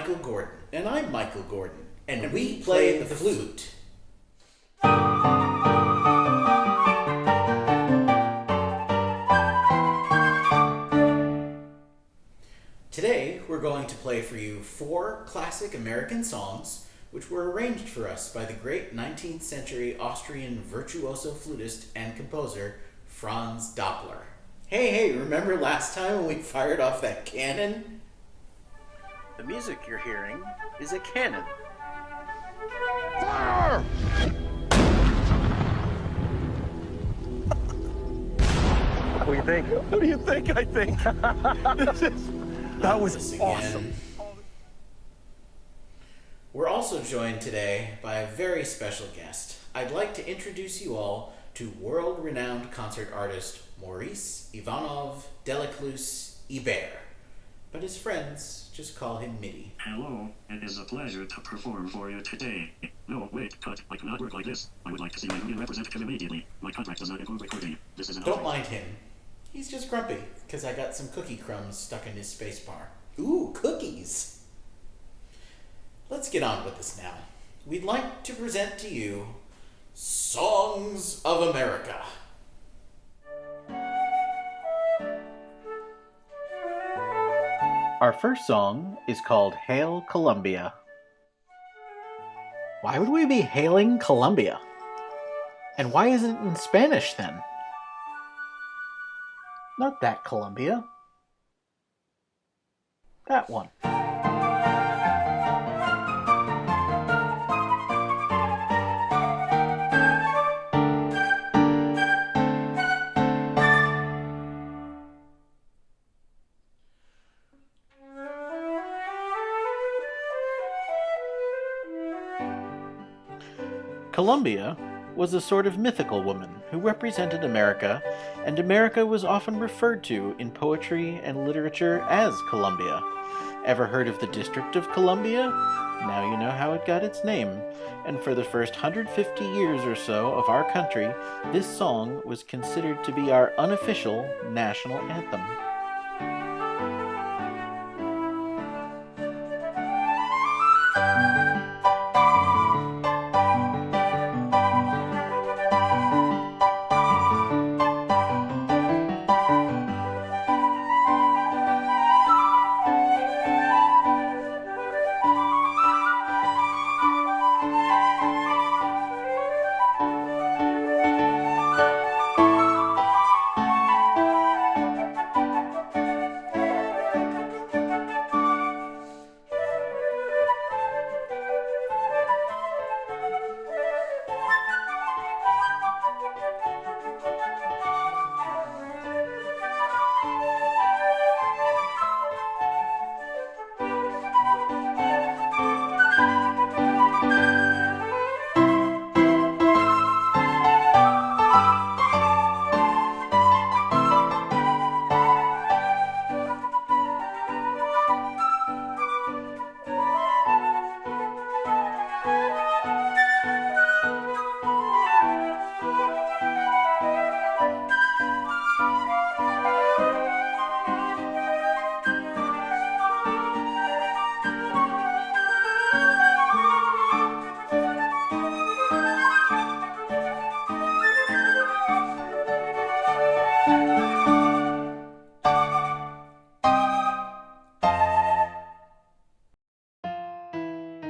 Michael Gordon. And I'm Michael Gordon. And we play the flute. Today, we're going to play for you 4 classic American songs which were arranged for us by the great 19th century Austrian virtuoso flutist and composer Franz Doppler. Hey, remember last time when we fired off that cannon? The music you're hearing is a cannon. Fire! What do you think? What do you think I think? That was This awesome. We're also joined today by a very special guest. I'd like to introduce you all to world-renowned concert artist Maurice Ivanov Delacluse Ibert, but his friends just call him Mitty. Hello, it is a pleasure to perform for you today. No, wait, cut. I cannot work like this. I would like to see my union representative immediately. My contract does not include recording. This is an Don't mind him. He's just grumpy, because I got some cookie crumbs stuck in his space bar. Ooh, cookies! Let's get on with this now. We'd like to present to you Songs of America. Our first song is called Hail Columbia. Why would we be hailing Columbia? And why is it in Spanish then? Not that Columbia. That one. Columbia was a sort of mythical woman who represented America, and America was often referred to in poetry and literature as Columbia. Ever heard of the District of Columbia? Now you know how it got its name, and for the first 150 years or so of our country, this song was considered to be our unofficial national anthem.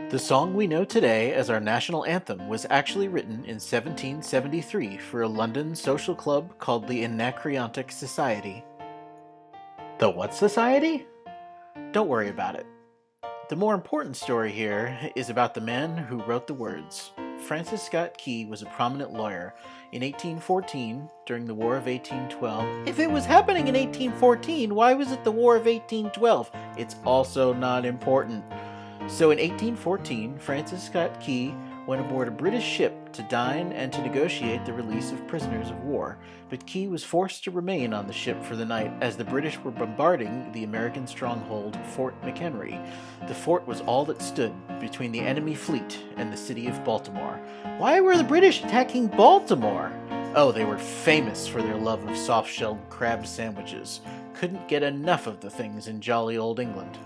The song we know today as our national anthem was actually written in 1773 for a London social club called the Anacreontic Society. The what society? Don't worry about it. The more important story here is about the man who wrote the words. Francis Scott Key was a prominent lawyer. In 1814, during the War of 1812, if it was happening in 1814, why was it the War of 1812? It's also not important. So in 1814, Francis Scott Key went aboard a British ship to dine and to negotiate the release of prisoners of war, but Key was forced to remain on the ship for the night as the British were bombarding the American stronghold Fort McHenry. The fort was all that stood between the enemy fleet and the city of Baltimore. Why were the British attacking Baltimore? Oh, they were famous for their love of soft-shelled crab sandwiches. Couldn't get enough of the things in jolly old England.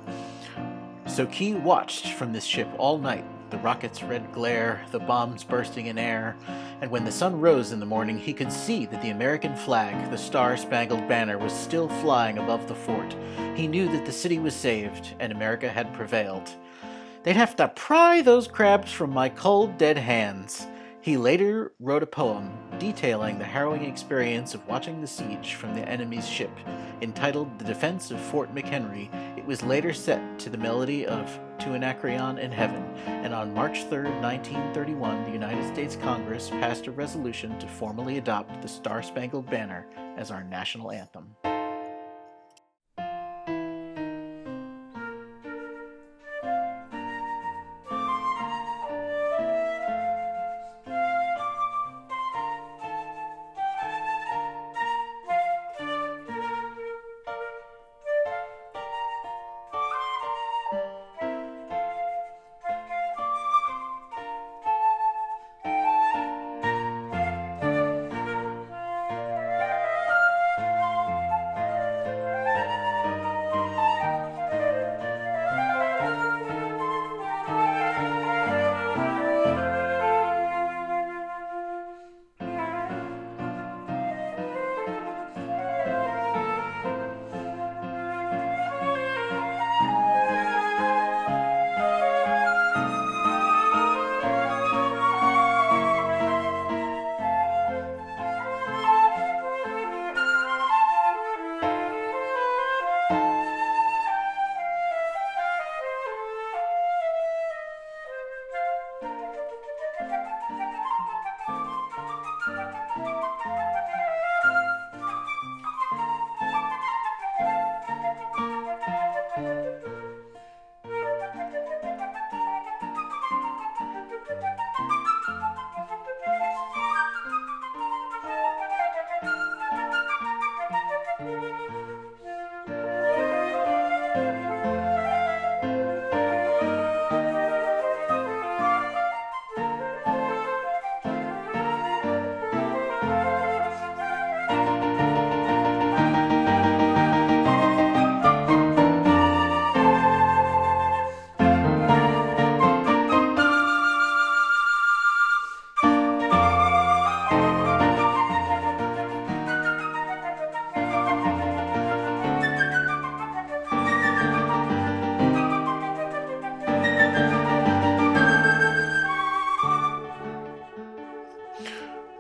So So Key watched from this ship all night, the rocket's red glare, the bombs bursting in air, and when the sun rose in the morning, he could see that the American flag, the Star-Spangled Banner, was still flying above the fort. He knew that the city was saved, and America had prevailed. They'd have to pry those crabs from my cold, dead hands. He later wrote a poem detailing the harrowing experience of watching the siege from the enemy's ship. Entitled The Defense of Fort McHenry, it was later set to the melody of To Anacreon in Heaven, and on March 3, 1931, the United States Congress passed a resolution to formally adopt the Star-Spangled Banner as our national anthem.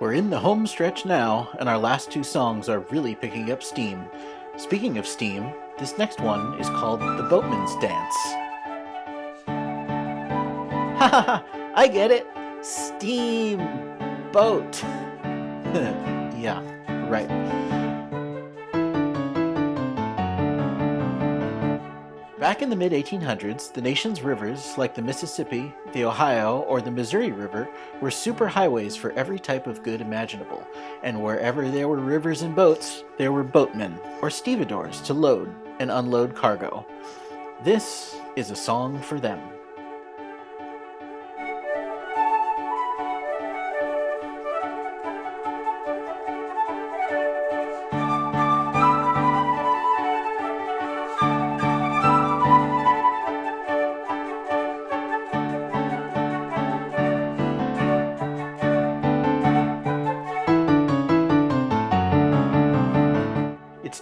We're in the home stretch now, and our last two songs are really picking up steam. Speaking of steam, this next one is called The Boatman's Dance. Ha ha ha! I get it! Steam! Boat! Yeah, right. Back in the mid-1800s, the nation's rivers, like the Mississippi, the Ohio, or the Missouri River, were superhighways for every type of good imaginable, and wherever there were rivers and boats, there were boatmen, or stevedores, to load and unload cargo. This is a song for them.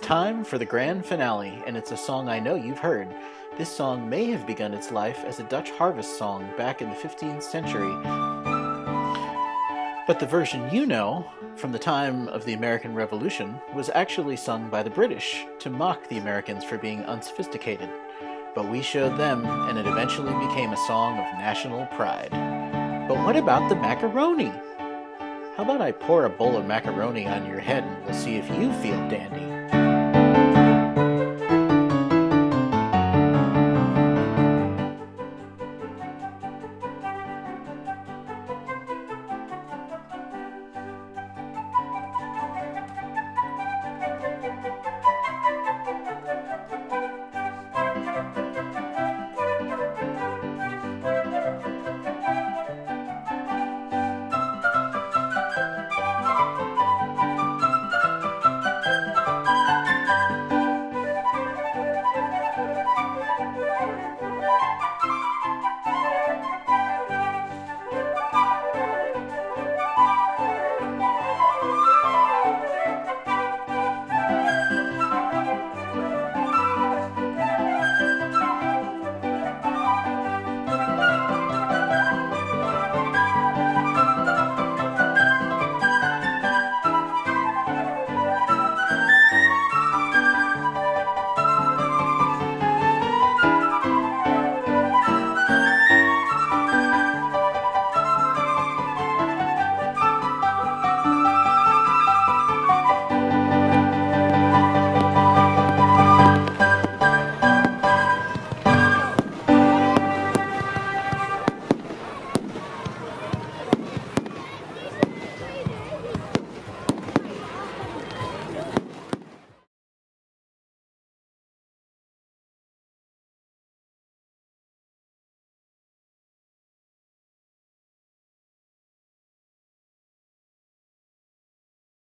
Time for the grand finale, and it's a song I know you've heard. This song may have begun its life as a Dutch harvest song back in the 15th century, but the version you know, from the time of the American Revolution, was actually sung by the British to mock the Americans for being unsophisticated. But we showed them, and it eventually became a song of national pride. But what about the macaroni? How about I pour a bowl of macaroni on your head and we'll see if you feel dandy?